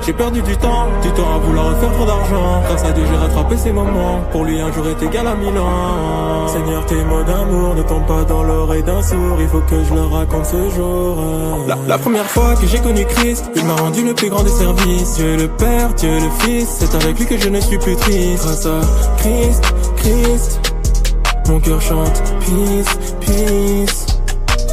J'ai perdu du temps à vouloir refaire trop d'argent. Grâce à Dieu j'ai rattrapé ces moments. Pour lui un jour est égal à 1000 ans. Seigneur, tes mots d'amour ne tombent pas dans l'oreille d'un sourd. Il faut que je le raconte ce jour. La première fois que j'ai connu Christ, il m'a rendu le plus grand des services. Dieu le Père, Dieu le Fils, c'est avec lui que je ne suis plus triste. Grâce à Christ, Christ, mon cœur chante peace, peace.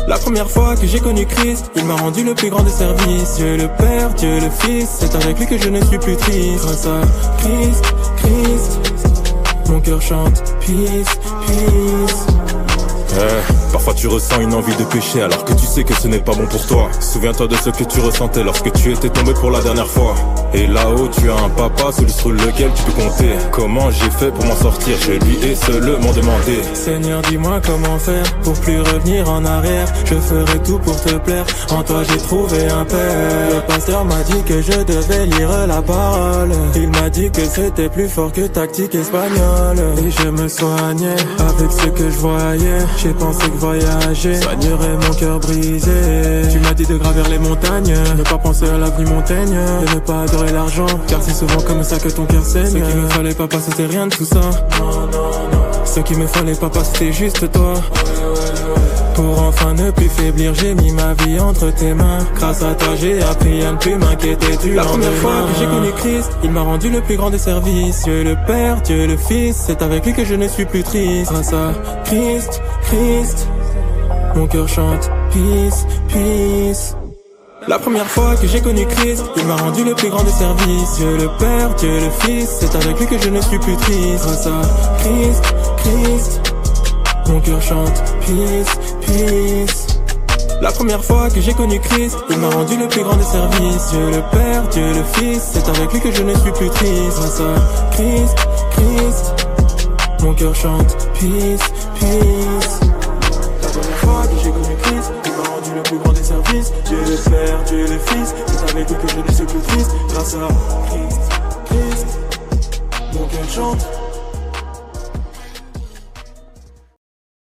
La première fois que j'ai connu Christ, il m'a rendu le plus grand des services. Dieu le Père, Dieu le Fils, c'est avec lui que je ne suis plus triste. Grâce à Christ, Christ, mon cœur chante peace, peace. Parfois tu ressens une envie de pécher alors que tu sais que ce n'est pas bon pour toi. Souviens-toi de ce que tu ressentais lorsque tu étais tombé pour la dernière fois. Et là-haut tu as un papa, celui sur lequel tu peux compter. Comment j'ai fait pour m'en sortir, je lui ai seulement demandé. Seigneur, dis-moi comment faire pour plus revenir en arrière. Je ferai tout pour te plaire, en toi j'ai trouvé un père. Le pasteur m'a dit que je devais lire la parole. Il m'a dit que c'était plus fort que tactique espagnole. Et je me soignais avec ce que je voyais. J'ai pensé que voyager soignerait mon cœur brisé. Tu m'as dit de gravir les montagnes, ne pas penser à l'avenir montagne, de ne pas adorer l'argent, car c'est souvent comme ça que ton cœur saigne. Ce qu'il me fallait papa c'était rien de tout ça. Ce qu'il me fallait papa c'était juste toi. Pour enfin ne plus faiblir, j'ai mis ma vie entre tes mains. Grâce à toi j'ai appris à ne plus m'inquiéter du lendemain. La première fois que j'ai connu Christ, il m'a rendu le plus grand des services. Dieu le Père, Dieu le Fils, c'est avec lui que je ne suis plus triste. Grâce à Christ, Christ, mon cœur chante peace, peace. La première fois que j'ai connu Christ, il m'a rendu le plus grand des services. Dieu le Père, Dieu le Fils, c'est avec lui que je ne suis plus triste. Grâce à Christ, Christ, mon cœur chante peace, peace. La première fois que j'ai connu Christ, il m'a rendu le plus grand des services. Dieu le Père, Dieu le Fils, c'est avec lui que je ne suis plus triste. Grâce à Christ, Christ, mon cœur chante peace, peace. La première fois que j'ai connu Christ, il m'a rendu le plus grand des services. Dieu le Père, Dieu le Fils, c'est avec lui que je ne suis plus triste. Grâce à Christ, Christ, mon cœur chante